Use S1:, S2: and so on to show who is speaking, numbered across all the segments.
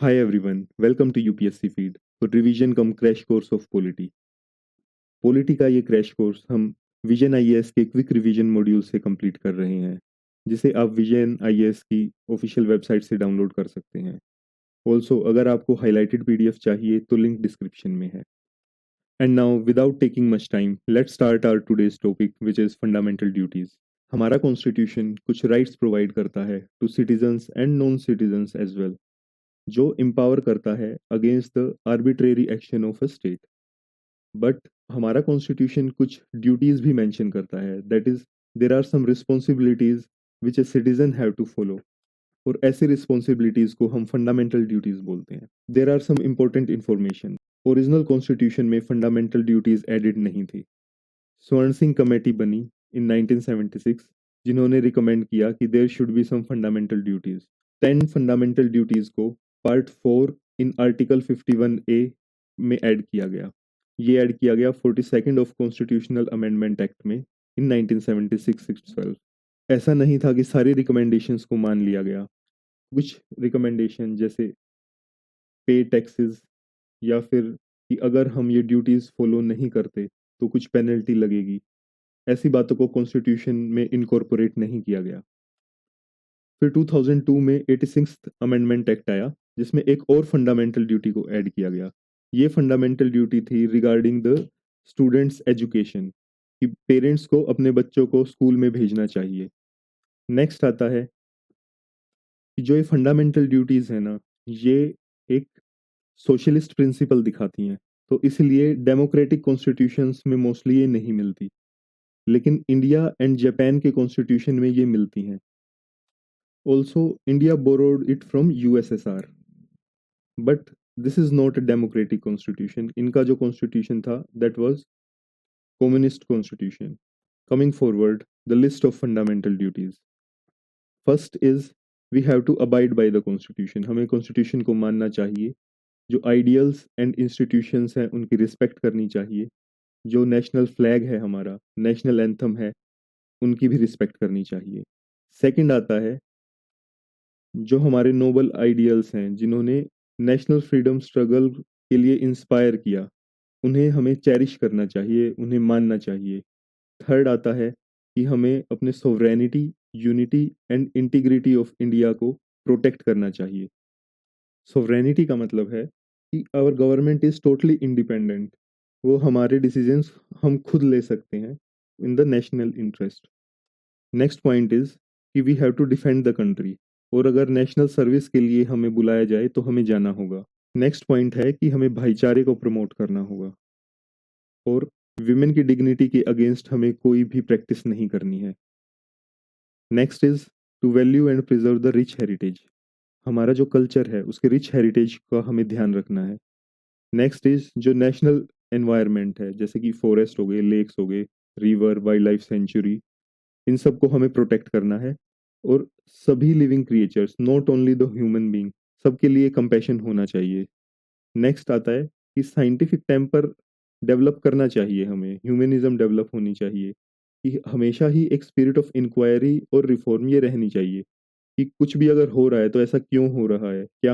S1: Hi everyone, welcome to UPSC Feed for revision come crash course of polity. Polity का ये crash course हम vision IAS के quick revision module से complete कर रहे हैं, जिसे आप विजन आईएएस की ऑफिशियल वेबसाइट से डाउनलोड कर सकते हैं। ऑल्सो अगर आपको हाईलाइटेड पीडीएफ चाहिए तो लिंक डिस्क्रिप्शन में है। And now without taking much time let's start our today's topic which is fundamental duties. हमारा कॉन्स्टिट्यूशन कुछ राइट्स प्रोवाइड करता है to citizens and non citizens as well, जो एम्पावर करता है against the arbitrary action of a state. But हमारा constitution कुछ duties भी मेंशन करता है, that is there are some responsibilities which a citizen have to follow, और ऐसी रिस्पॉन्सिबिलिटीज को हम फंडामेंटल ड्यूटीज बोलते हैं। There are some important information. Original constitution में फंडामेंटल ड्यूटीज एडिड नहीं थी। स्वर्ण सिंह कमेटी बनी इन 1976, जिन्होंने रिकमेंड किया कि there should be some fundamental duties. 10 fundamental duties को पार्ट 4 इन आर्टिकल 51A में ऐड किया गया। ये ऐड किया गया 42nd of constitutional amendment act में इन 1976-12। ऐसा नहीं था कि सारी रिकमेंडेशंस को मान लिया गया। कुछ रिकमेंडेशन जैसे पे टैक्सेस, या फिर कि अगर हम ये ड्यूटीज फॉलो नहीं करते तो कुछ पेनल्टी लगेगी, ऐसी बातों को कॉन्स्टिट्यूशन में इनकॉर्पोरेट नहीं किया गया। फिर 2002 में 86th अमेंडमेंट एक्ट आया, जिसमें एक और फंडामेंटल ड्यूटी को ऐड किया गया। ये फंडामेंटल ड्यूटी थी रिगार्डिंग द स्टूडेंट्स एजुकेशन, कि पेरेंट्स को अपने बच्चों को स्कूल में भेजना चाहिए। नेक्स्ट आता है कि जो ये फंडामेंटल ड्यूटीज है ना, ये एक सोशलिस्ट प्रिंसिपल दिखाती हैं, तो इसलिए डेमोक्रेटिक कॉन्स्टिट्यूशंस में मोस्टली ये नहीं मिलती, लेकिन इंडिया एंड जापान के कॉन्स्टिट्यूशन में ये मिलती हैं। Also India borrowed it from USSR, but this is not a democratic constitution. इनका जो कॉन्स्टिट्यूशन था that was communist constitution. Coming forward, the list of fundamental duties. First is we have to abide by the constitution. हमें constitution को मानना चाहिए। जो ideals and institutions हैं उनकी रिस्पेक्ट करनी चाहिए। जो नेशनल फ्लैग है, हमारा नेशनल एंथम है, उनकी भी रिस्पेक्ट करनी चाहिए। सेकंड आता है जो हमारे नोबल आइडियल्स हैं, जिन्होंने नेशनल फ्रीडम स्ट्रगल के लिए इंस्पायर किया, उन्हें हमें चेरिश करना चाहिए, उन्हें मानना चाहिए। थर्ड आता है कि हमें अपने sovereignty, unity and integrity of India को प्रोटेक्ट करना चाहिए। सोवरेनिटी का मतलब है कि our government is totally independent. वो हमारे डिसीजंस हम खुद ले सकते हैं in the national interest. Next point is that we have to defend the country, और अगर नेशनल सर्विस के लिए हमें बुलाया जाए तो हमें जाना होगा। नेक्स्ट पॉइंट है कि हमें भाईचारे को प्रमोट करना होगा, और विमेन की डिग्निटी के अगेंस्ट हमें कोई भी प्रैक्टिस नहीं करनी है। Next is to value and preserve the rich heritage. हमारा जो कल्चर है उसके रिच हेरिटेज का हमें ध्यान रखना है। नेक्स्ट इज जो नेशनल एनवायरनमेंट है, जैसे कि फॉरेस्ट हो गए, लेक्स हो गए, रिवर, वाइल्ड लाइफ सेंचुरी, इन सबको हमें प्रोटेक्ट करना है। और सभी living creatures, not only the human being, सबके लिए कंपैशन होना चाहिए। नेक्स्ट आता है कि साइंटिफिक टेम्पर डेवलप करना चाहिए, हमें ह्यूमनिज्म डेवलप होनी चाहिए, कि हमेशा ही एक स्पिरिट ऑफ इंक्वायरी और रिफॉर्म ये रहनी चाहिए, कि कुछ भी अगर हो रहा है तो ऐसा क्यों हो रहा है, क्या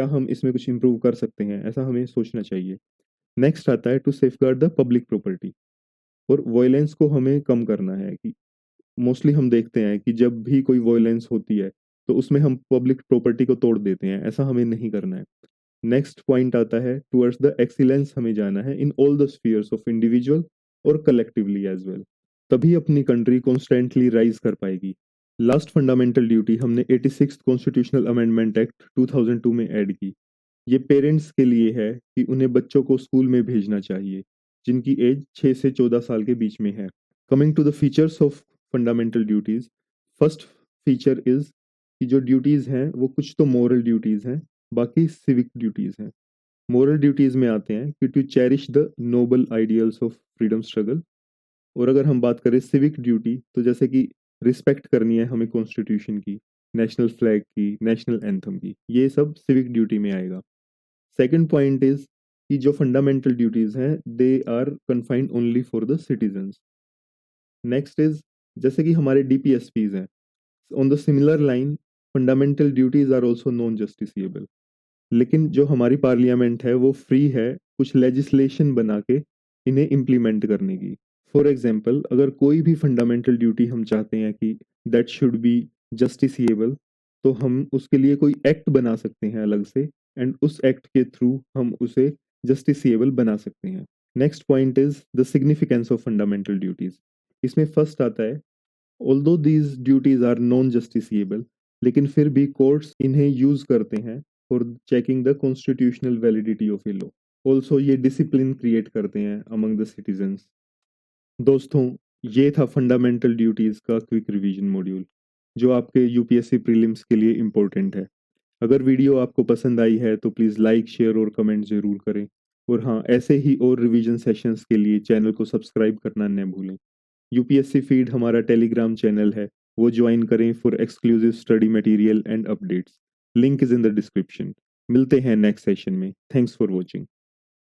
S1: हम इसमें कुछ इम्प्रूव कर सकते हैं, ऐसा हमें सोचना चाहिए। नेक्स्ट आता है to safeguard the public property, और वॉयलेंस को हमें कम करना है। कि मोस्टली हम देखते हैं कि जब भी कोई वॉयलेंस होती है तो उसमें हम पब्लिक प्रॉपर्टी को तोड़ देते हैं, ऐसा हमें नहीं करना है। नेक्स्ट पॉइंट आता है टुवर्ड्स द एक्सीलेंस, हमें जाना है in all the spheres of individual और कलेक्टिवली एज वेल, तभी अपनी कंट्री कॉन्स्टेंटली राइज कर पाएगी। लास्ट फंडामेंटल ड्यूटी हमने 86th कॉन्स्टिट्यूशनल अमेंडमेंट एक्ट 2002 में ऐड की। ये पेरेंट्स के लिए है कि उन्हें बच्चों को स्कूल में भेजना चाहिए जिनकी एज 6 से 14 साल के बीच में है। Coming to the features of fundamental duties, first feature is कि जो ड्यूटीज हैं वो कुछ तो मोरल ड्यूटीज हैं, बाकी सिविक ड्यूटीज हैं। मोरल ड्यूटीज में आते हैं कि to cherish the noble ideals of freedom struggle. और अगर हम बात करें सिविक ड्यूटी, तो जैसे कि रिस्पेक्ट करनी है हमें कॉन्स्टिट्यूशन की, नेशनल फ्लैग की, नेशनल एंथम की, ये सब सिविक ड्यूटी में आएगा। सेकंड पॉइंट इज कि जो फंडामेंटल ड्यूटीज हैं they are confined only for the citizens. Next is जैसे कि हमारे डीपीएसपीज हैं, on the similar line fundamental duties are also non justiciable. लेकिन जो हमारी पार्लियामेंट है वो फ्री है कुछ लेजिस्लेशन बना के इन्हें इम्प्लीमेंट करने की। फॉर एग्जाम्पल, अगर कोई भी फंडामेंटल ड्यूटी हम चाहते हैं कि दैट शुड बी जस्टिसिएबल, तो हम उसके लिए कोई एक्ट बना सकते हैं अलग से, एंड उस एक्ट के थ्रू हम उसे जस्टिसिएबल बना सकते हैं। Next point is the significance of fundamental duties. इसमें फर्स्ट आता है, although these duties are non justiciable, लेकिन फिर भी कोर्ट्स इन्हें यूज करते हैं for checking the constitutional validity of a law. Also ये डिसिप्लिन क्रिएट करते हैं अमंग द सिटीजन्स। दोस्तों, ये था फंडामेंटल ड्यूटीज का क्विक रिवीजन मॉड्यूल, जो आपके यूपीएससी प्रीलिम्स के लिए इम्पोर्टेंट है। अगर वीडियो आपको पसंद आई है तो प्लीज़ लाइक, शेयर और कमेंट ज़रूर करें। और हाँ, ऐसे ही और रिवीजन सेशंस के लिए चैनल को सब्सक्राइब करना न भूलें। यूपीएससी फीड हमारा टेलीग्राम चैनल है, वो ज्वाइन करें for exclusive study material and updates. Link is in the description. मिलते हैं नेक्स्ट सेशन में। Thanks for watching.